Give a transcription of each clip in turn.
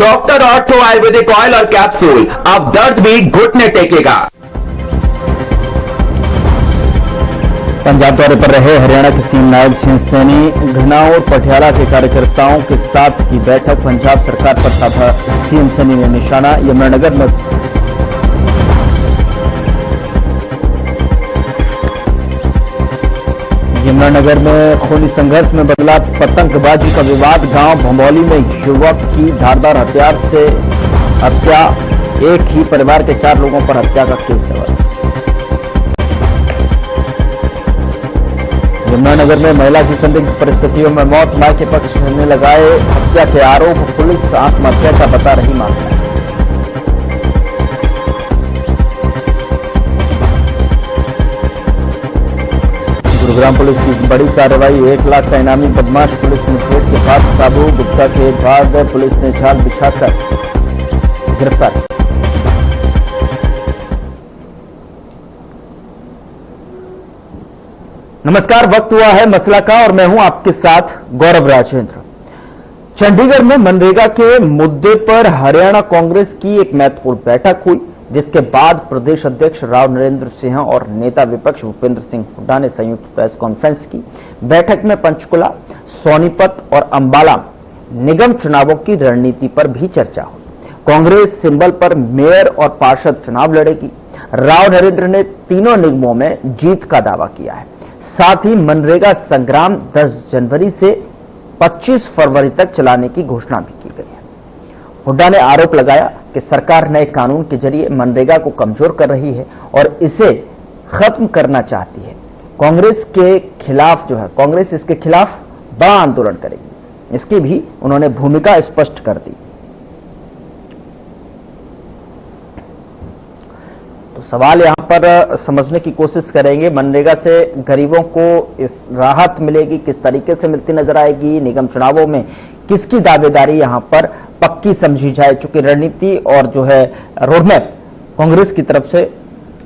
Doctor ortho Ayurvedic oil और capsule, अब दर्द भी घुटने टेकेगा। पंजाब दौरे पर रहे हरियाणा के सीएम नायब सिंह सैनी घनाऊ और पटियाला के कार्यकर्ताओं के साथ की बैठक। पंजाब सरकार पर साधा सीएम सैनी ने निशाना। यमुनानगर में खूनी संघर्ष में बदला पतंगबाजी का विवाद। गांव भंबौली में युवक की धारदार हथियार से हत्या। एक ही परिवार के 4 लोगों पर हत्या का केस दर्ज। यमुनानगर में महिला की संदिग्ध परिस्थितियों में मौत। मां के पक्ष ने लगाए हत्या के आरोप। पुलिस आत्महत्या का बता रही मामला। गुरुग्राम पुलिस की बड़ी कार्रवाई। 1 लाख का इनामी बदमाश पुलिस मुठभेड़ के बाद काबू। गुप्ता के बाद पुलिस ने जाल बिछाकर गिरफ्तार। नमस्कार, वक्त हुआ है मसला का और मैं हूं आपके साथ गौरव राजेंद्र। चंडीगढ़ में मनरेगा के मुद्दे पर हरियाणा कांग्रेस की एक महत्वपूर्ण बैठक हुई, जिसके बाद प्रदेश अध्यक्ष राव नरेंद्र सिंह और नेता विपक्ष भूपेंद्र सिंह हुड्डा ने संयुक्त प्रेस कॉन्फ्रेंस की। बैठक में पंचकुला, सोनीपत और अंबाला निगम चुनावों की रणनीति पर भी चर्चा हुई। कांग्रेस सिंबल पर मेयर और पार्षद चुनाव लड़ेगी। राव नरेंद्र ने तीनों निगमों में जीत का दावा किया है। साथ ही मनरेगा संग्राम 10 जनवरी से 25 फरवरी तक चलाने की घोषणा भी की गई है। हुड्डा ने आरोप लगाया कि सरकार नए कानून के जरिए मनरेगा को कमजोर कर रही है और इसे खत्म करना चाहती है। कांग्रेस इसके खिलाफ बड़ा आंदोलन करेगी। इसकी भी उन्होंने भूमिका स्पष्ट कर दी। तो सवाल यहां पर समझने की कोशिश करेंगे, मनरेगा से गरीबों को इस राहत मिलेगी, किस तरीके से मिलती नजर आएगी। निगम चुनावों में किसकी दावेदारी यहां पर पक्की समझी जाए, चूंकि रणनीति और जो है रोडमैप कांग्रेस की तरफ से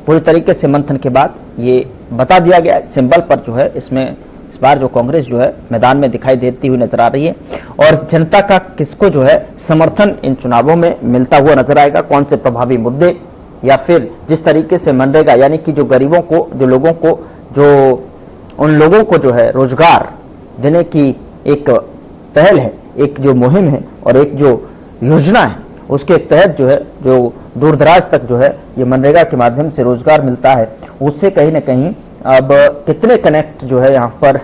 पूरी तरीके से मंथन के बाद ये बता दिया गया। सिंबल पर जो है इसमें इस बार जो कांग्रेस जो है मैदान में दिखाई देती हुई नजर आ रही है और जनता का किसको जो है समर्थन इन चुनावों में मिलता हुआ नजर आएगा। कौन से प्रभावी मुद्दे या फिर जिस तरीके से मनरेगा यानी कि जो गरीबों को, उन लोगों को जो है रोजगार देने की एक पहल है, एक जो मुहिम है और एक जो योजना है, उसके तहत जो है जो दूर दराज तक जो है ये मनरेगा के माध्यम से रोजगार मिलता है, उससे कहीं ना कहीं अब कितने कनेक्ट जो है यहाँ पर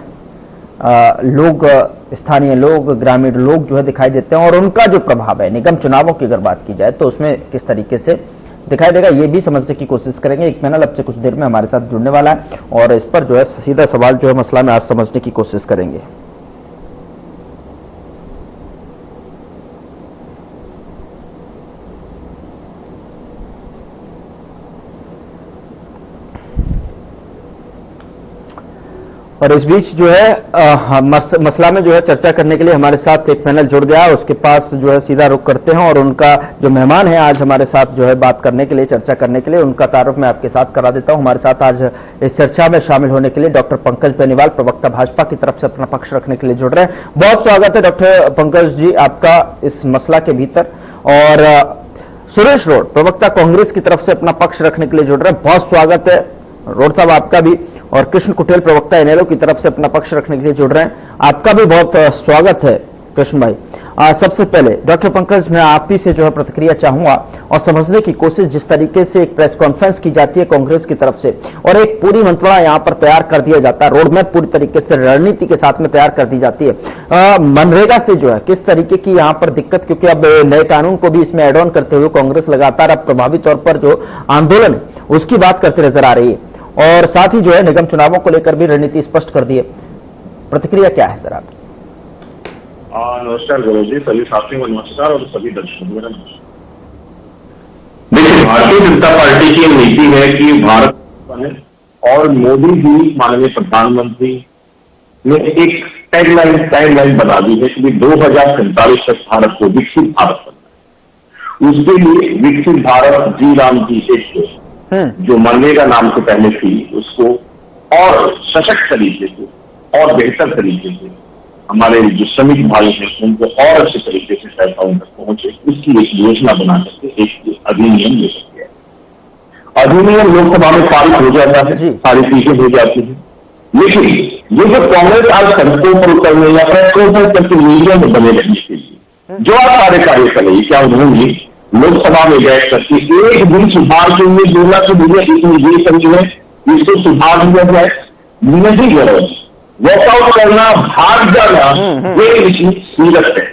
लोग, स्थानीय लोग, ग्रामीण लोग जो है दिखाई देते हैं और उनका जो प्रभाव है निगम चुनावों की अगर बात की जाए तो उसमें किस तरीके से दिखाई देगा, ये भी समझने की कोशिश करेंगे। एक पैनल अब से कुछ देर में हमारे साथ जुड़ने वाला है और इस पर जो है सीधा सवाल जो है मसला में आज समझने की कोशिश करेंगे। और इस बीच जो है मसला में जो है चर्चा करने के लिए हमारे साथ एक पैनल जुड़ गया, उसके पास जो है सीधा रुख करते हैं और उनका जो मेहमान है आज हमारे साथ जो है बात करने के लिए, चर्चा करने के लिए, उनका तारुफ मैं आपके साथ करा देता हूं। हमारे साथ आज इस चर्चा में शामिल होने के लिए डॉक्टर पंकज बेनीवाल, प्रवक्ता भाजपा की तरफ से अपना पक्ष रखने के लिए जुड़ रहे हैं। बहुत स्वागत है डॉक्टर पंकज जी आपका इस मसला के भीतर। और सुरेश रोड, प्रवक्ता कांग्रेस की तरफ से अपना पक्ष रखने के लिए जुड़ रहे हैं। बहुत स्वागत है रोड साहब आपका भी। और कृष्ण कुटेल, प्रवक्ता इनेलो की तरफ से अपना पक्ष रखने के लिए जुड़ रहे हैं, आपका भी बहुत स्वागत है कृष्ण भाई। सबसे पहले डॉक्टर पंकज, मैं आप ही से जो है प्रतिक्रिया चाहूंगा और समझने की कोशिश, जिस तरीके से एक प्रेस कॉन्फ्रेंस की जाती है कांग्रेस की तरफ से और एक पूरी मंत्रणा यहां पर तैयार कर दिया जाता है, रोडमैप पूरी तरीके से रणनीति के साथ में तैयार कर दी जाती है। मनरेगा से जो है किस तरीके की यहां पर दिक्कत, क्योंकि अब नए कानून को भी इसमें एड ऑन करते हुए कांग्रेस लगातार अब प्रभावी तौर पर जो आंदोलन है उसकी बात करते नजर आ रही है और साथ ही जो है निगम चुनावों को लेकर भी रणनीति स्पष्ट कर दी है। प्रतिक्रिया क्या है सर आप? नमस्कार गौरव जी, सभी साथियों को नमस्कार और सभी दर्शकों को मेरा नमस्कार। देखिए, भारतीय जनता पार्टी की नीति है कि भारत और मोदी जी माननीय प्रधानमंत्री ने एक टाइमलाइन बना दी है कि 2047 तक भारत को विकसित भारत बनना है। उसके लिए विकसित भारत जी राम जी से जो मनरेगा नाम से पहले थी उसको और सशक्त तरीके से और बेहतर तरीके से हमारे जो श्रमिक भाई हैं उनको और अच्छे तरीके से पैसा उन तक पहुंचे, इसकी एक योजना बना करके एक अधिनियम ले सकते हैं। अधिनियम लोकसभा में पारित हो जाता है, सारी चीजें हो जाती हैं, लेकिन ये जो कांग्रेस आज सड़कों पर उतरने या प्रेसों पर करके मीडिया में बने रहने के लिए जो आज सारे कार्य कर रही, क्या उन्होंने लोकसभा में बैठ करके एक दिन सुधार के लिए बोला कि मुझे इतनी ये करनी है, इसको सुधार दिया जाए? नहीं जरूरत, वॉकआउट करना, भाग जाना, ये इतनी सीरत है।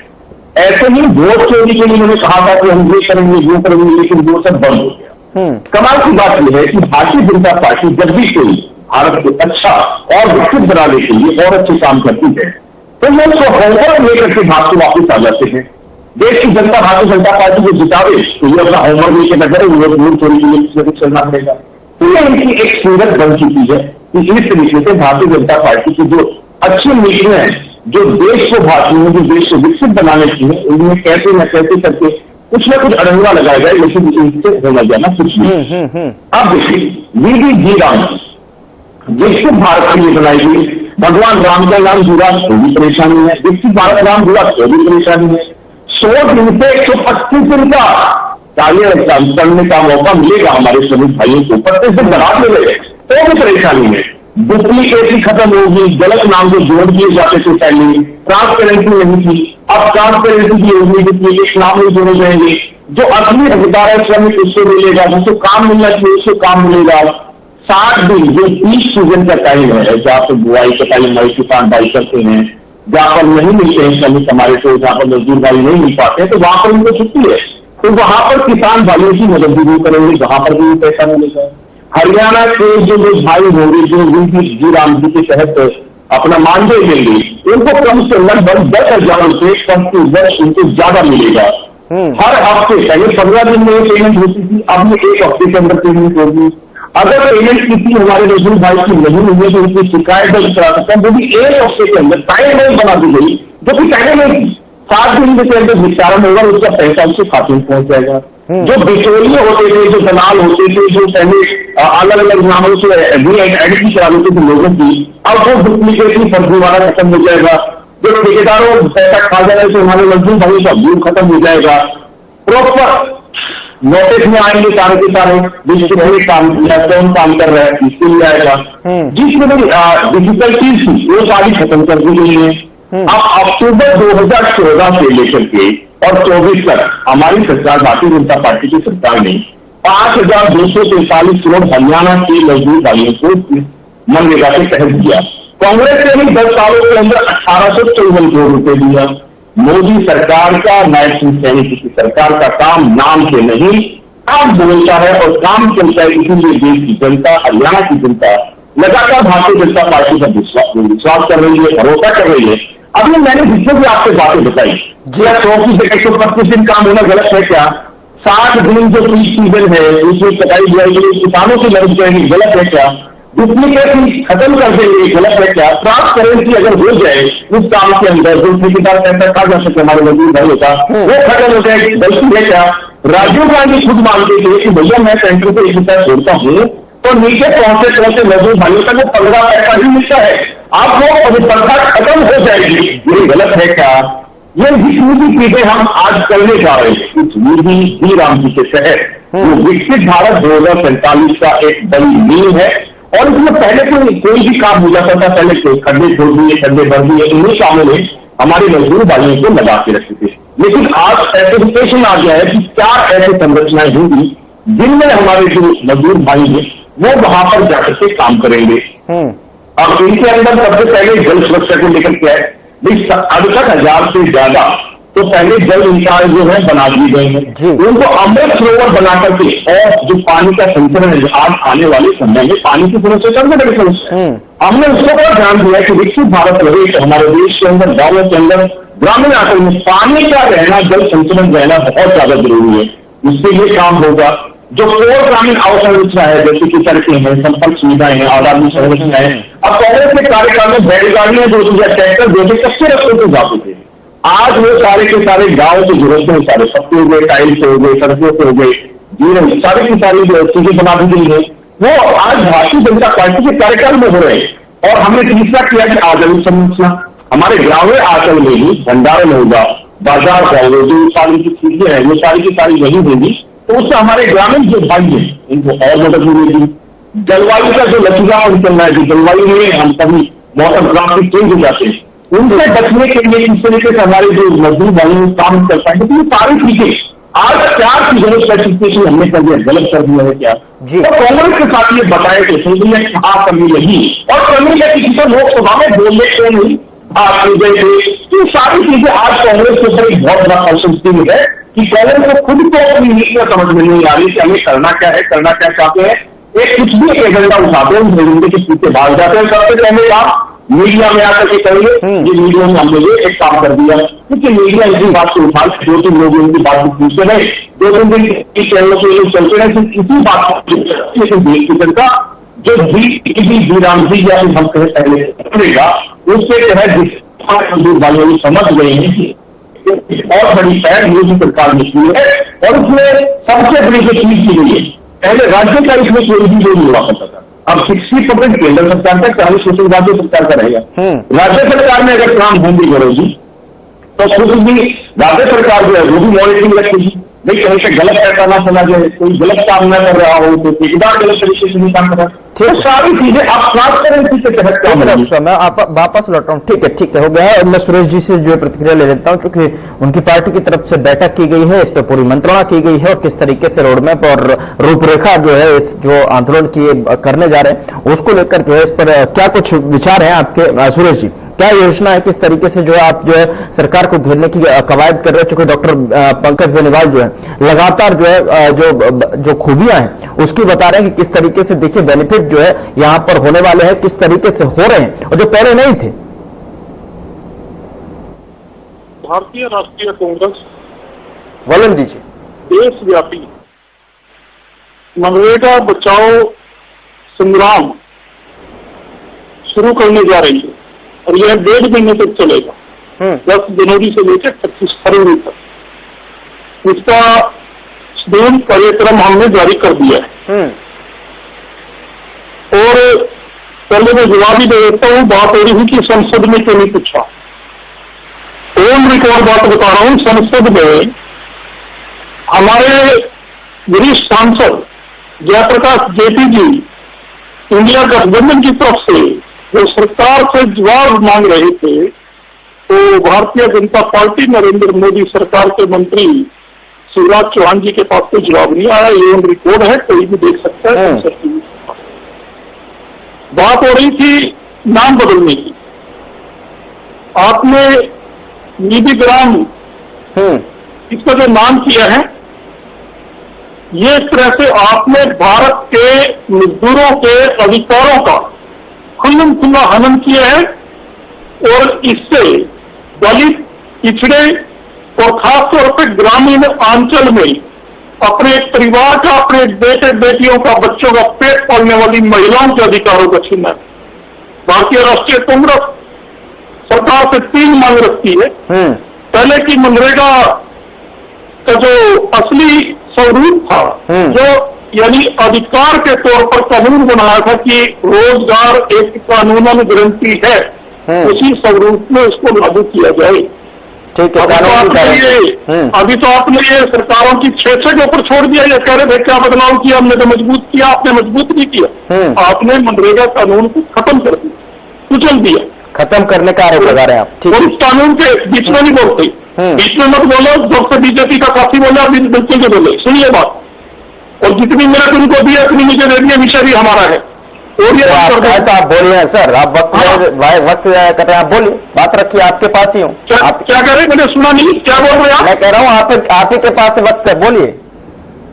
ऐसे ही वोट चोरी के लिए मैंने कहा था कि हम ये करेंगे वो करेंगे, लेकिन वो सब बंद हो गया। कमाल की बात यह है कि भारतीय जनता पार्टी जब भी कोई भारत को अच्छा और विकसित बनाने के लिए और अच्छे काम करती है तो ये उसको होमवर्क लेकर के भारत को वापस आ जाते हैं। देश की जनता भारतीय जनता पार्टी को जितावे तो ये अपना होमवर्क लेकर न करे, वोट चोरी के लिए चलना पड़ेगा। तो ये इनकी एक सूरत बन चुकी है कि इस तरीके से भारतीय जनता पार्टी की जो अच्छी नीतियां हैं, जो देश को भाती हैं, जो देश को विकसित बनाने की है, उनमें कैसे न कैसे करके कुछ न कुछ अड़ंगा लगाया जाए, लेकिन इनसे होना जाना कुछ नहीं। अब देखिए, वीडी जी राम विकसित भारत के लिए बनाई गई, भगवान राम का नाम जुड़ा तो भी परेशानी है, विकसित भारत नाम जुड़ा तो भी परेशानी है। 100 दिन से 125 दिन का कार्य करने का मौका मिलेगा हमारे श्रमिक भाइयों को, 25 दिन बढ़ा मिले तो भी परेशानी है। डुप्लीकेसी खत्म होगी, गलत नाम को जोड़ दिए जाते थे पहले, ट्रांसपेरेंसी नहीं थी, अब ट्रांसपेरेंसी की होगी, डुप्लीकेट नाम नहीं जोड़े जाएंगे, जो असली अधिकार है श्रमिक उसको मिलेगा, जिसको काम मिलना चाहिए उसको काम मिलेगा। 60 दिन जो पीक सीजन का टाइम है, जहाँ पर बुआई का टाइम हमारे किसान भाई करते हैं, जहाँ पर नहीं मिलते हैं श्रमिक हमारे को, जहाँ पर मजदूर भाई नहीं मिल पाते हैं, तो वहां पर उनको छुट्टी है, तो वहां पर किसान भाइयों की मदद भी करेंगे, वहां पर भी पैसा मिलेगा। हरियाणा के जो लोग भाई होंगे जो जी राम जी के तहत अपना मानदेय देंगे, उनको कम से लगभग 10,000 रुपये प्रति वर्ष उनको ज्यादा मिलेगा। हर हफ्ते, पहले 15 दिन में पेमेंट होती थी, अब ये 1 हफ्ते के अंदर पेमेंट होगी। अगर पेमेंट किसी हमारे मजदूर भाई की नहीं हुई तो उसकी शिकायत दर्ज करा सकते हैं, वो भी 1 हफ्ते के अंदर टाइम लाइन बना दी गई, जो कि पहले नहीं थी। 7 दिन के अंदर निस्तारण होगा, उसका पैसा उसके खाते में पहुंच जाएगा। जो बिचौलिए होते थे, जो दलाल होते थे, जो पहले अलग अलग नामों से आइडेंटिटी करा देते थे लोगों की, अब वो डुप्लीकेटली फर्जी वाला खत्म हो जाएगा। जो ठेकेदारों पैसा खा जा रहे थे हमारे मजदूर भाई का व्यू खत्म हो जाएगा। प्रॉपर नोटिस में आएंगे सारे के सारे जिससे पहले काम किया, कौन काम कर रहा है, इसके लिए आएगा। जिसमें डिफिकल्टीज थी वो सारी खत्म कर दी गई है। अब अक्टूबर 2014 से लेकर के और 24 तक हमारी सरकार, भारतीय जनता पार्टी की सरकार ने 5,243 करोड़ हरियाणा के मजदूर भाइयों को मनरेगा के तहत दिया। कांग्रेस ने भी 10 सालों के अंदर 1854 करोड़ रुपए दिया। मोदी सरकार का, नायब सिंह सैनी की सरकार का काम नाम से नहीं काम बोलता है और काम चलता है। इसीलिए देश की जनता, हरियाणा की जनता लगातार भारतीय जनता पार्टी का विश्वास कर रही है, भरोसा कर रही है। अभी मैंने जितने भी आपसे बातें बताई, क्या 125 दिन काम होना गलत है क्या? 60 दिन जो पीक सीजन है उसमें कटाई बुआई के लिए किसानों की मदद करेंगे, गलत है क्या? डुप्लीकेसी खत्म कर देंगे, गलत है क्या? ट्रांसपेरेंसी अगर हो जाए उस काम के अंदर, जो ठेकेदार पैसा खा जा सके हमारे मजदूर भाइयों का, वो खत्म हो जाए, गलती है क्या? राजीव गांधी खुद मानते थे कि भैया मैं सेंटर से 1 रुपया छोड़ता हूं तो नीचे पहुंचे मजदूर भाइयों का वो 15 पैसा ही मिलता है, आप वो पवित्रता खत्म हो जाएगी, ये गलत है क्या? ये जितनी भी चीजें हम आज करने जा रहे हैं इस मोदी जी राम जी के तहत, वो विकसित भारत 2047 का एक बड़ी नींव है। और इसमें पहले कोई भी काम हो जाता था, पहले कोई खड्डे छोड़ दिए, खड्डे भर दिए, इन्हीं कामों में हमारे मजदूर भाइयों को लगा के रखते थे। लेकिन आज स्पेसिफिकेशन आ गया है कि 4 ऐसी संरचनाएं होंगी जिनमें हमारे जो मजदूर भाई हैं वो वहां पर जाकर के काम करेंगे। अब इनके अंदर सबसे पहले जल सुरक्षा को लेकर क्या है, 68,000 से ज्यादा तो पहले जल निकाय जो है बना दिए गए हैं, उनको अमृत सरोवर बना करके, और जो पानी का संचरण है आज आने वाले समय में पानी की समस्या सबसे बड़ी समस्या है, हमने उसको पर ध्यान दिया कि विकसित भारत रहे तो हमारे देश के अंदर, गांवों के अंदर, ग्रामीण अंचल में पानी का रहना, जल संचरण रहना बहुत ज्यादा जरूरी है। उसके लिए काम होगा। जो कोर ग्रामीण अवसंरचना है जैसे कि सड़कें हैं, संपर्क सुविधाएं हैं, आधारभूत संरचनाएं हैं। अब कांग्रेस के कार्यकाल में बैलगाड़ियां जो थी या ट्रैक्टर जो थे कच्चे रस्तों से जाते थे, आज वो सारे के सारे गांव से जुड़ते हैं, सारे पक्के हो गए, टाइल से हो गए, सड़कों से हो गए, जीवन सारी की सारी जो चीजें बना दी गई है वो आज भारतीय जनता पार्टी के कार्यकाल में हो रहे हैं। और हमने तीसरा किया कि आधारभूत संरचना, हमारे ग्रामीण आंचल में ही भंडारण होगा, बाजार होगा, जो सारी की चीजें हैं वो सारी की सारी वही होगी, तो उससे हमारे ग्रामीण जो भाई हैं इनको और मदद मिलेगी। जलवायु का जो लचीलापन चल रहा है, जो जलवायु में हम सभी मौसम क्रांति चेंज हो जाते हैं, उनसे बचने के लिए इस तरीके से हमारे जो मजदूर भाई काम करता है, तो ये सारी चीजें आज क्या की जरूरत है कि हमने कर दिया, गलत कर दिया है क्या जी। तो कांग्रेस के साथ ये बताए थे सुनिए कहाँ कमी लगी और कमी लगी किसी लोकसभा में बोलने क्यों नहीं आप गए थे। ये सारी चीजें आज कांग्रेस के ऊपर एक बहुत बड़ा क्वेश्चन है कि कांग्रेस को खुद को अपनी नीतियां समझ में नहीं आ रही कि हमें करना क्या है, करना क्या चाहते हैं। एक कुछ भी एजेंडा उठाते हैं, उस एजेंडे के पीछे भाग जाते हैं। सबसे पहले आप मीडिया में आकर के करेंगे, ये मीडिया में हमने ये एक काम कर दिया, क्योंकि मीडिया इसी बात को उठा 2-3 लोग उनकी बात को पूछते रहे, 2-3 दिन चैनलों के लोग चलते रहे, सिर्फ इसी बात को। लेकिन देश की जनता जो राम जी या हम कहें पहले करेगा, उससे जो है मजदूर वालों समझ गए हैं कि और बड़ी पहल मोदी सरकार ने की है और उसमें सबसे बड़ी जो चीज की गई है, पहले राज्य का इसमें कोई भी नहीं हुआ करता था, अब 60% केंद्र सरकार का, 40% राज्य सरकार का रहेगा। राज्य सरकार में अगर काम होंगी करेगी तो खुद भी राज्य सरकार जो है वो भी मॉनिटरिंग रखेगी, नहीं कहीं से गलत पैसा ना चला जाए, कोई गलत काम न कर रहा हो, तो ठेकेदार गलत तरीके से नहीं काम कर रहा है, तो सारी चीजें आप ट्रांसपेरेंसी के तहत काम करेंगे। मैं आप वापस लौट रहा हूँ। ठीक है, हो गया है। मैं सुरेश जी से जो है प्रतिक्रिया ले लेता हूँ, क्योंकि उनकी पार्टी की तरफ से बैठक की गई है, इस पर पूरी मंत्रणा की गई है और किस तरीके से रोडमैप और रूपरेखा जो है इस जो आंदोलन की करने जा रहे हैं उसको लेकर जो है इस पर क्या कुछ विचार हैं आपके सुरेश जी? क्या योजना है, किस तरीके से जो है आप जो है सरकार को घेरने की कवायद कर रहे हैं? चूंकि डॉक्टर पंकज बेनीवाल जो है लगातार जो है जो खूबियां हैं उसकी बता रहे हैं कि किस तरीके से देखिए बेनिफिट जो है यहां पर होने वाले हैं, किस तरीके से हो रहे हैं और जो पहले नहीं थे। भारतीय राष्ट्रीय कांग्रेस वलन दीजिए। देशव्यापी मनरेगा बचाओ संग्राम शुरू करने जा रही है और यह 1.5 महीने तक चलेगा, 10 जनवरी से लेकर 25 फरवरी तक। इसका शेड्यूल कार्यक्रम हमने जारी कर दिया है और पहले मैं जवाब ही दे देता हूँ। बात हो रही है कि संसद में क्यों नहीं पूछा, ऑन रिकॉर्ड बात बता रहा हूँ। संसद में हमारे वरिष्ठ सांसद जयप्रकाश जेपी जी इंडिया गठबंधन की तरफ से जो सरकार से जवाब मांग रहे थे, तो भारतीय जनता पार्टी नरेंद्र मोदी सरकार के मंत्री शिवराज चौहान जी के पास कोई जवाब नहीं आया। ये ऑन रिकॉर्ड है, कोई भी देख सकता है। बात हो रही थी नाम बदलने की। आपने निधि ग्राम इसका जो नाम किया है, ये इस तरह से आपने भारत के मजदूरों के अधिकारों का खुल्लम खुल्ला हनन किया है और इससे दलित, पिछड़े और खासतौर पर ग्रामीण अंचल में अपने एक परिवार का, अपने बेटे बेटियों का, बच्चों का पेट पालने वाली महिलाओं के अधिकारों का छीना है। भारतीय राष्ट्रीय कांग्रेस सरकार से 3 मांग रखती है। पहले की मनरेगा का जो असली स्वरूप था, जो यानी अधिकार के तौर पर कानून बनाया था कि रोजगार एक कानूनन गारंटी है, उसी स्वरूप में उसको लागू किया जाए। ठीक है। अभी तो आपने ये सरकारों की छेछे के ऊपर छोड़ दिया। ये कह रहे थे क्या बदलाव किया हमने, तो मजबूत किया। आपने मजबूत नहीं किया, आपने मनरेगा कानून को खत्म कर दिया, कुचल दिया। खत्म करने का आरोप लगा रहे हैं आप। और उस कानून के बीच में नहीं बोलते, बीच में मत बोलो। जब से बीजेपी का काफी बोला, बिल्कुल जो बोले, सुनिए बात। और जितनी मेहनत उनको दी है उतनी मुझे दे दिया, विषय भी हमारा है। और ये तो आप बोलिए सर, आप वक्त कर रहे हैं, आप बोलिए, बात रखिए, आपके पास ही हूँ। आप क्या कह रहे हैं? मैंने सुना नहीं, क्या बोल रहे हैं आप? मैं कह रहा हूँ आप ही के पास वक्त है, बोलिए,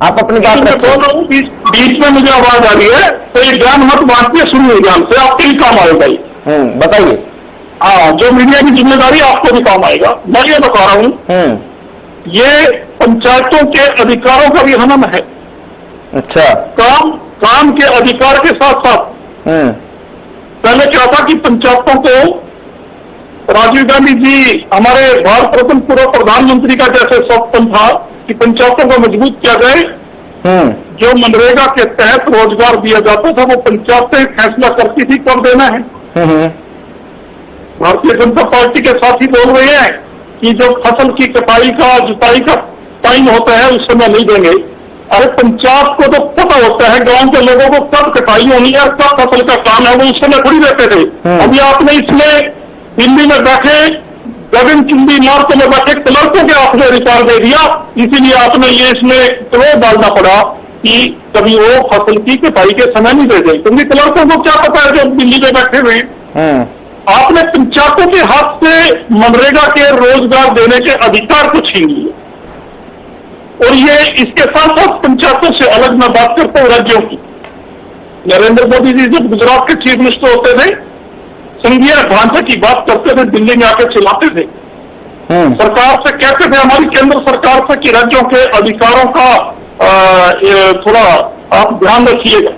आप अपनी बात बोल रहा हूँ। बीच में मुझे आवाज आ रही है, तो ये ज्ञान मत बांटिए, सुनिए ध्यान से, आपके भी काम आएगा ये। बताइए। हाँ, जो मीडिया की जिम्मेदारी आपको भी काम आएगा। मैं ये बता रहा हूँ, ये पंचायतों के अधिकारों का भी हनन है। अच्छा। काम के अधिकार के साथ साथ पहले क्या था कि पंचायतों को राजीव गांधी जी, हमारे भारत रत्न पूर्व प्रधानमंत्री का जैसे स्वप्न था कि पंचायतों को मजबूत किया जाए। जो मनरेगा के तहत रोजगार दिया जाता था वो पंचायतें फैसला करती थी कब देना है। भारतीय जनता पार्टी के साथी बोल रहे हैं कि जो फसल की कटाई का जुताई का टाइम होता है उस समय नहीं देंगे। अरे पंचायत को तो पता होता है गांव के लोगों को कब कटाई होनी है, कब फसल का काम है, वो उस समय थोड़ी रहते थे। अभी आपने इसमें दिल्ली में बैठे गगन चुंबी इमारतों में बैठे क्लर्कों के आपने अधिकार दे दिया, इसीलिए आपने ये इसमें क्रोध डालना पड़ा कि कभी वो फसल की कटाई के समय नहीं दे गए, क्योंकि क्लर्कों को क्या पता है जो दिल्ली में बैठे हुए। आपने पंचायतों के हाथ से मनरेगा के रोजगार देने के अधिकार को छीन लिए। और ये इसके साथ साथ पंचायतों से अलग मैं बात करता हूं राज्यों की। नरेंद्र मोदी जी जब गुजरात के चीफ मिनिस्टर होते थे, संघीय ढांचे की बात करते थे, दिल्ली में आकर चिल्लाते थे, सरकार से कहते थे, हमारी केंद्र सरकार से कि राज्यों के अधिकारों का थोड़ा आप ध्यान रखिएगा।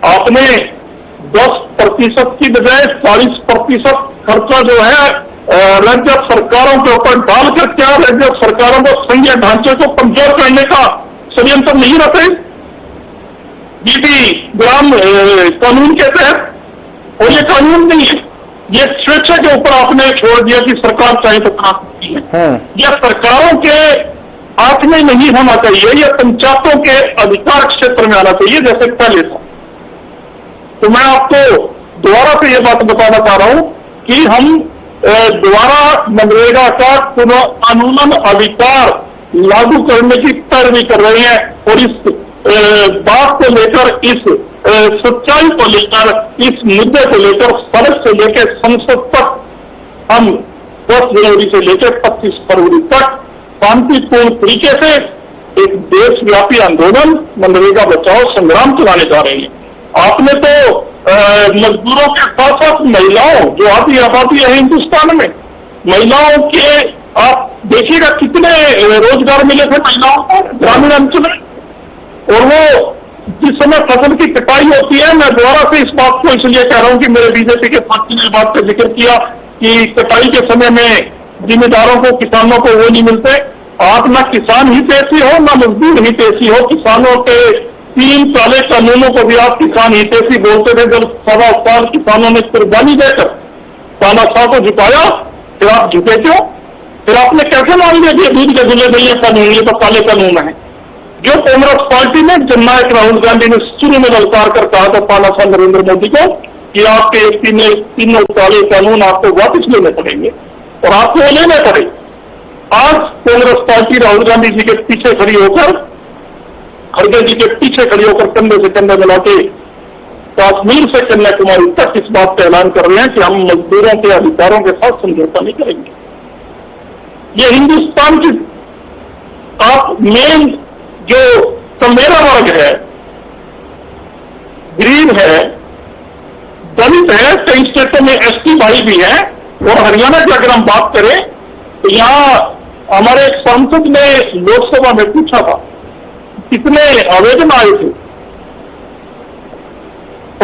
आपने 10% की बजाय 40% खर्चा जो है राज्य सरकारों के ऊपर डालकर क्या राज्य सरकारों को संघीय ढांचे को कमजोर करने का षड्यंत्र नहीं रखे बीबी ग्राम कानून के तहत। और ये कानून नहीं है, ये स्वेच्छा के ऊपर आपने छोड़ दिया कि सरकार चाहे तो खा सकती है। यह सरकारों के हाथ में नहीं होना चाहिए, यह पंचायतों के अधिकार क्षेत्र में आना चाहिए जैसे पहले था। तो मैं आपको दोबारा से यह बात बताना चाह रहा हूं कि हम दोबारा मनरेगा का पुनः कानूनन अधिकार लागू करने की पैरवी कर रहे हैं। और इस बात को लेकर, इस सच्चाई को लेकर, इस मुद्दे को लेकर सड़क से लेकर संसद तक हम 10 जनवरी से लेकर 25 फरवरी तक शांतिपूर्ण तरीके से एक देशव्यापी आंदोलन मनरेगा बचाओ संग्राम चलाने जा रहे हैं। आपने तो मजदूरों के साथ साथ महिलाओं, जो आधी आबादी है हिंदुस्तान में, महिलाओं के आप देखिएगा कितने रोजगार मिले थे महिलाओं को ग्रामीण अंचल में। और वो जिस समय फसल की कटाई होती है, मैं दोबारा से इस बात को इसलिए कह रहा हूं कि मेरे बीजेपी के साथी ने बात का जिक्र किया कि कटाई के समय में जिम्मेदारों को, किसानों को वो नहीं मिलते। आप ना किसान हितैषी हो, ना मजदूर हितैषी हो। किसानों के 3 काले कानूनों को भी आप किसान हितैषी बोलते थे। जब 1.25 साल किसानों ने कुर्बानी देकर तानाशाह को झुकाया, फिर आप झुके क्यों? फिर आपने कैसे मान लिया कि दूध के गुले नहीं है कानून, ये तो काले कानून है। जो कांग्रेस पार्टी ने जननायक राहुल गांधी ने शुरू में ललकार कर कहा था तानाशाह नरेंद्र मोदी को कि आपके तीनों काले कानून आपको वापस लेने पड़ेंगे और आपको वो लेने पड़े। आज कांग्रेस पार्टी राहुल गांधी जी के पीछे खड़ी होकर, खड़गे जी के पीछे खड़ी होकर कंधे से कंधे मिला के कश्मीर से कन्याकुमारी तक इस बात का ऐलान कर रहे हैं कि हम मजदूरों के अधिकारों के साथ समझौता नहीं करेंगे। ये हिंदुस्तान की आप मेन जो मेरा वर्ग है, गरीब है, दलित है, कई स्टेटों में एसटी भाई भी है। और हरियाणा की अगर हम बात करें तो यहाँ हमारे एक सांसद ने लोकसभा में पूछा था कितने आवेदन आए थे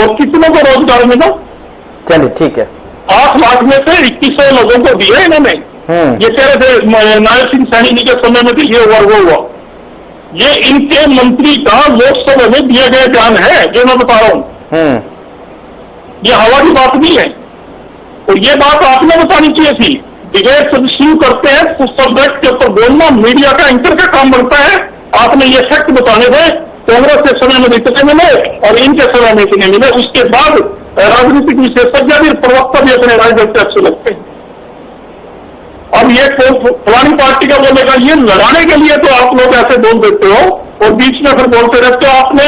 और कितनों को रोजगार मिला। चलिए ठीक है। 8 लाख में से 2100 लोगों को दिया इन्होंने। ये कह रहे थे नायर सिंह सैनी जी के समय में तो ये हुआ। ये इनके मंत्री का लोकसभा में दिए गए बयान है जो मैं बता रहा हूं। ये हवा की बात नहीं है। और ये बात आपने बतानी चाहिए थी। डिबेट जब शुरू करते हैं तो सब्जेक्ट के ऊपर बोलना मीडिया का एंकर का काम बनता है। आपने ये फैक्ट बताने थे, कांग्रेस के समय में इतने मिले और इनके समय में इतने मिले। उसके बाद राजनीतिक विशेषज्ञ भी, प्रवक्ता भी अपने राय देते अच्छे लगते हैं। अब ये फलानी पार्टी का बोलेगा, ये लड़ाने के लिए तो आप लोग ऐसे बोल देते हो और बीच में फिर बोलते रहते हो। आपने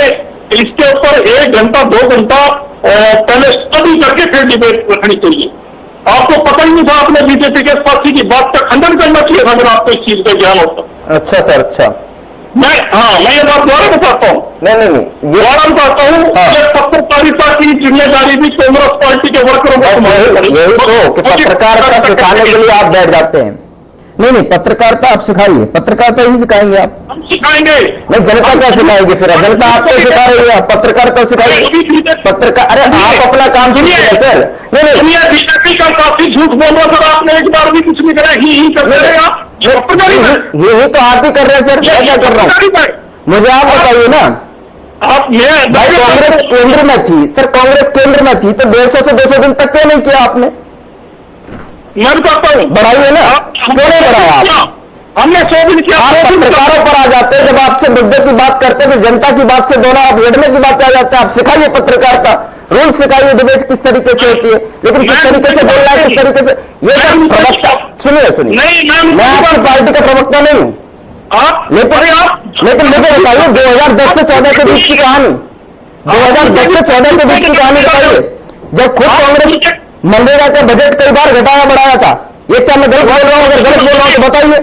इसके ऊपर 1 घंटा 2 घंटा पहले स्टडी करके फिर डिबेट रखनी चाहिए। आपको पता ही नहीं था, आपने बीजेपी के साथी की बात का खंडन करना चाहिए था अगर आपको इस चीज का ज्ञान होता। अच्छा सर, अच्छा। मैं ये बात दोबारा बताता हूँ। नहीं, दोबारा बताता हूँ। ये पत्रकारिता की जिम्मेदारी भी कांग्रेस पार्टी के वर्करों को संभालनी पड़ेगी। यही तो कि पत्रकारिता सिखाने के लिए आप बैठ जाते हैं। नहीं, पत्रकारिता आप सिखाइए, पत्रकारिता ही सिखाएंगे आप। हम सिखाएंगे। नहीं, जनता क्या सिखाएगी फिर? जनता आपको सिखा रही है, पत्रकारिता सिखाएगी। पत्रकार, अरे आप अपना काम कीजिए सर। नहीं, बीजेपी का काफी झूठ बोल रहा सर, आपने एक बार भी कुछ नहीं करा, ही कर रहेगा। यही तो आप भी कर रहे हैं सर, मैं क्या कर रहा हूँ? मुझे आप बताइए ना। आप भाई कांग्रेस केंद्र में थी सर, कांग्रेस केंद्र में थी तो 150 से 200 दिन तक क्यों नहीं किया आपने? मैं भी करता हूँ। बढ़ाइए ना, क्यों नहीं बढ़ाया आप? हमने 100 दिन किया। आप पत्रकारों पर आ जाते हैं, जब आपसे मुद्दे की बात करते हैं तो जनता की बात से दोनों आप लड़ने की बात आ जाते हैं। आप सिखाइए पत्रकारिता, रूल सिखाइए, डिबेट किस तरीके से होती है, लेकिन किस तरीके से बोलना है, किस तरीके से। ये सब प्रवक्ता, सुनिए, नहीं, मैं आपकी पार्टी का प्रवक्ता नहीं हूँ, लेकिन मुझे बताइए 2010 से 14 के बीच की कहानी, 2010 से 14 के बीच की कहानी बताइए, जब खुद कांग्रेस मनरेगा का बजट कई बार घटाया बढ़ाया था। ये क्या मैं गलत बोल रहा हूँ? अगर गलत बोल रहा हूँ तो बताइए।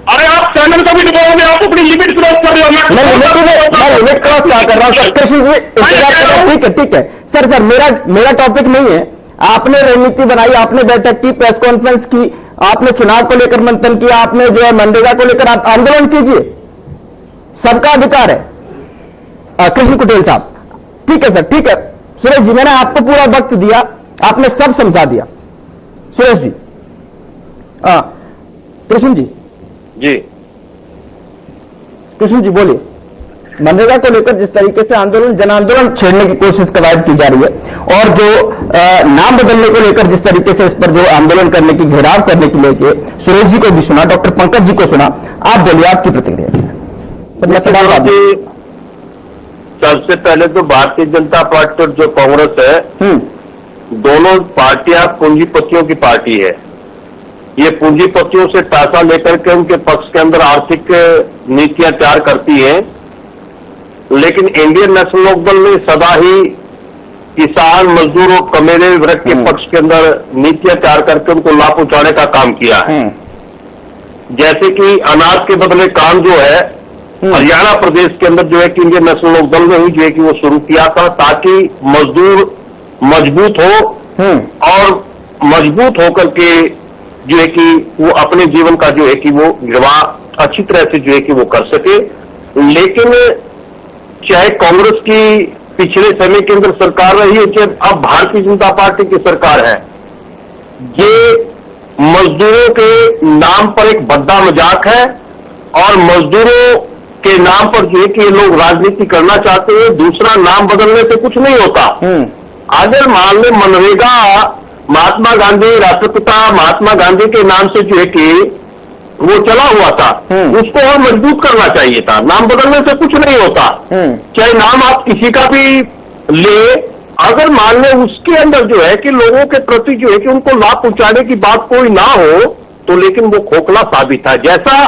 अरे आप चैनल का भी डुबाओगे, आप अपनी लिमिट क्रॉस कर रहे हो। मैं लिमिट क्रॉस क्या कर रहा हूँ सर? कृष्ण जी, ठीक है सर, मेरा टॉपिक नहीं है। आपने रणनीति बनाई, आपने बैठक की, प्रेस कॉन्फ्रेंस की, आपने चुनाव को लेकर मंथन किया, आपने जो है मनरेगा को लेकर आप आंदोलन कीजिए, सबका अधिकार है। कृष्ण कुटेल साहब, ठीक है सर, ठीक है। सुरेश जी, मैंने आपको पूरा वक्त दिया, आपने सब समझा दिया। सुरेश जी, कृष्ण जी, कृष्ण जी बोलिए। मनरेगा को लेकर जिस तरीके से आंदोलन, जन आंदोलन छेड़ने की कोशिश कवायद की जा रही है, और जो नाम बदलने को लेकर जिस तरीके से इस पर जो आंदोलन करने की, घेराव करने के लेके सुरेश जी को भी सुना, डॉक्टर पंकज जी को सुना, आप बोलिए, आपकी प्रतिक्रिया। सबसे पहले तो भारतीय जनता पार्टी और जो कांग्रेस है, दोनों पार्टियां पूंजीपतियों की पार्टी है। ये पूंजीपतियों से पैसा लेकर के उनके पक्ष के अंदर आर्थिक नीतियां तैयार करती है, लेकिन इंडियन नेशनल लोकदल ने सदा ही किसान, मजदूर और कमेरे वर्ग के पक्ष के अंदर नीतियां तैयार करके उनको लाभ पहुंचाने का काम किया है। जैसे कि अनाज के बदले काम जो है हरियाणा प्रदेश के अंदर जो है कि इंडियन नेशनल लोकदल ने ही जो है कि वो शुरू किया था, ताकि मजदूर मजबूत हो और मजबूत होकर के जो है कि वो अपने जीवन का जो है कि वो निर्वाह अच्छी तरह से जो है कि वो कर सके। लेकिन चाहे कांग्रेस की पिछले समय के अंदर सरकार रही है, चाहे अब भारतीय जनता पार्टी की सरकार है, ये मजदूरों के नाम पर एक भद्दा मजाक है और मजदूरों के नाम पर जो है कि ये लोग राजनीति करना चाहते हैं। दूसरा, नाम बदलने से कुछ नहीं होता। अगर मान लें मनरेगा महात्मा गांधी, राष्ट्रपिता महात्मा गांधी के नाम से जो है कि वो चला हुआ था, उसको और मजबूत करना चाहिए था। नाम बदलने से कुछ नहीं होता, चाहे नाम आप किसी का भी ले, अगर मान लें उसके अंदर जो है कि लोगों के प्रति जो है कि उनको लाभ पहुंचाने की बात कोई ना हो, तो लेकिन वो खोखला साबित है। जैसा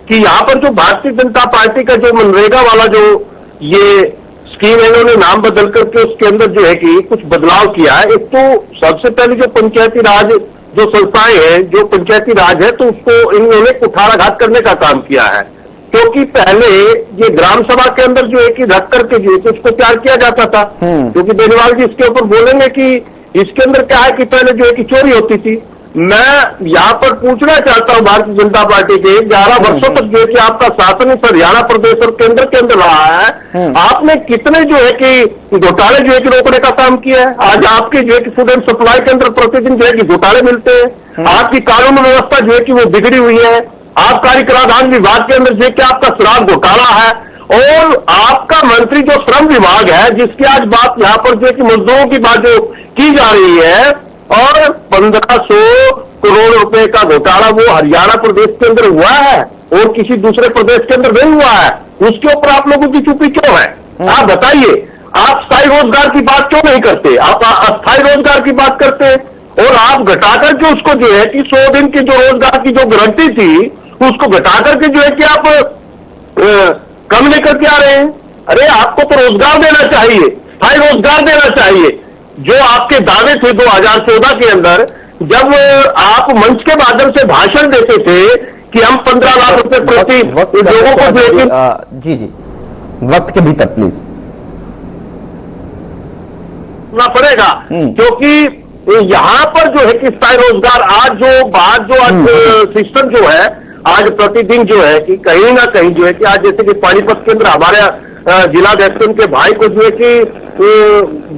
कि यहां पर जो भारतीय जनता पार्टी का जो मनरेगा वाला जो ये स्कीम है, इन्होंने नाम बदल करके उसके अंदर जो है कि कुछ बदलाव किया है। एक तो सबसे पहले जो पंचायती राज जो संस्थाएं हैं, जो पंचायती राज है, तो उसको इन्होंने कुठाराघात करने का काम किया है, क्योंकि पहले ये ग्राम सभा के अंदर जो है कि रख करके जो है कि उसको तैयार किया जाता था। क्योंकि बेनीवाल जी इसके ऊपर बोलेंगे कि इसके अंदर क्या है कि पहले जो है कि चोरी होती थी। मैं यहां पर पूछना चाहता हूं भारतीय जनता पार्टी के, 11 वर्षों तक जो है कि आपका शासन इस हरियाणा प्रदेश और केंद्र के अंदर रहा है, आपने कितने जो है कि घोटाले जो है कि रोकने का काम किया है? आज आपके जो है कि फूड एंड सप्लाई के अंदर प्रतिदिन जो है कि घोटाले मिलते हैं। आपकी कानून व्यवस्था जो है कि वो बिगड़ी हुई है। आबकारी कराधान विभाग के अंदर जो है कि आपका शराब घोटाला है, और आपका मंत्री जो श्रम विभाग है, जिसकी आज बात यहां पर जो है कि मजदूरों की बात जो की जा रही है, और 1500 करोड़ रुपए का घोटाला वो हरियाणा प्रदेश के अंदर हुआ है और किसी दूसरे प्रदेश के अंदर नहीं हुआ है। उसके ऊपर आप लोगों की चुप्पी क्यों है? आप बताइए, आप स्थायी रोजगार की बात क्यों नहीं करते? आप अस्थायी रोजगार की बात करते हैं, और आप घटाकर के उसको जो है कि 100 दिन की जो रोजगार की जो गारंटी थी, उसको घटाकर के जो है कि आप कम लेकर के आ रहे हैं। अरे आपको तो रोजगार देना चाहिए, स्थायी रोजगार देना चाहिए। जो आपके दावे थे 2014 के अंदर, जब आप मंच के माध्यम से भाषण देते थे कि हम 15 लाख रुपए प्रति लोगों को देंगे। जी, वक्त के भीतर प्लीज ना पड़ेगा, क्योंकि यहां पर जो है कि स्थायी रोजगार आज सिस्टम जो है, आज प्रतिदिन जो है कि कहीं ना कहीं जो है कि आज जैसे कि पानीपत के अंदर हमारे जिलाध्यक्ष उनके भाई को जो है कि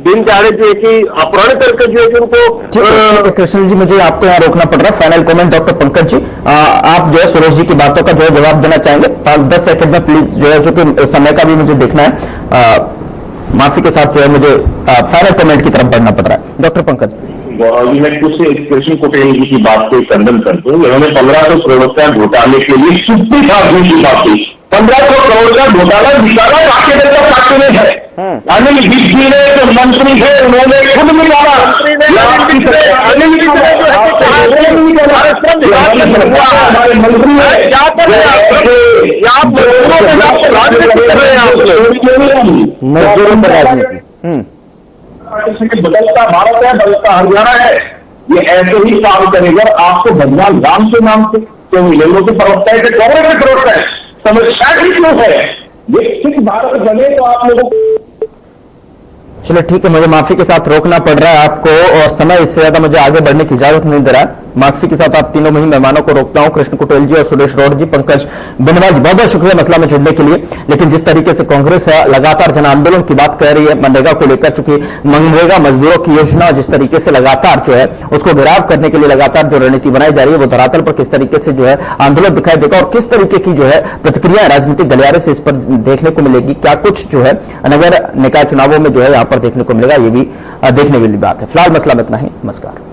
दिन दहाड़े जो है कि अपहरण करके जो है कि उनको। कृष्ण जी, मुझे आपको यहाँ रोकना पड़ रहा है। Final comment doctor Pankaj ji, आप जो है सुरेश जी की बातों का जो है जवाब देना चाहेंगे 5-10 सेकंड में प्लीज, जो है जो कि समय का भी मुझे देखना है। माफी के साथ जो है मुझे फाइनल कमेंट की तरफ बढ़ना पड़ रहा है। डॉक्टर पंकज। गौरव जी, मैं कुछ कृष्ण कुटेल जी की बात को खंडन करता हूँ। इन्होंने 1500 करोड़ का घोटाले के लिए सुप्रीम आदमी की बात की। 1500 करोड़ का घोटाला निकाला राष्ट्रीय जनता पार्टी ने है। अनिल विज ने जो मंत्री है उन्होंने खुद निकाला। हमारे मंत्री मजदूरों पर राजनीति। बदलता भारत है, बदलता हरियाणा है, ये ऐसे ही काम करेगा। आपको भगवान राम के नाम से क्यों मिलेंगे? तो प्रवक्ता है कि कांग्रेस के प्रवक्ता है, समस्या ही क्यों है? ये सिख भारत बने तो आप लोगों को। चलिए ठीक है, मुझे माफी के साथ रोकना पड़ रहा है आपको, और समय इससे ज्यादा मुझे आगे बढ़ने की इजाजत नहीं दे रहा है। माफी के साथ आप तीनों में ही मेहमानों को रोकता हूं, कृष्ण कुटेल जी और सुरेश रोड जी, पंकज बिनवाल जी, बहुत बहुत शुक्रिया मसला में जुड़ने के लिए। लेकिन जिस तरीके से कांग्रेस लगातार जन आंदोलन की बात कर रही है मनरेगा को लेकर, चूंकि मनरेगा मजदूरों की योजना जिस तरीके से लगातार जो है उसको गिराव करने के लिए लगातार जो रणनीति बनाई जा रही है, वो धरातल पर किस तरीके से जो है आंदोलन दिखाई देगा और किस तरीके की जो है प्रतिक्रिया राजनीतिक गलियारे से इस पर देखने को मिलेगी, क्या कुछ जो है नगर निकाय चुनावों में जो है यहां पर देखने को मिलेगा, ये भी देखने वाली बात है। फिलहाल मसला में इतना ही। नमस्कार।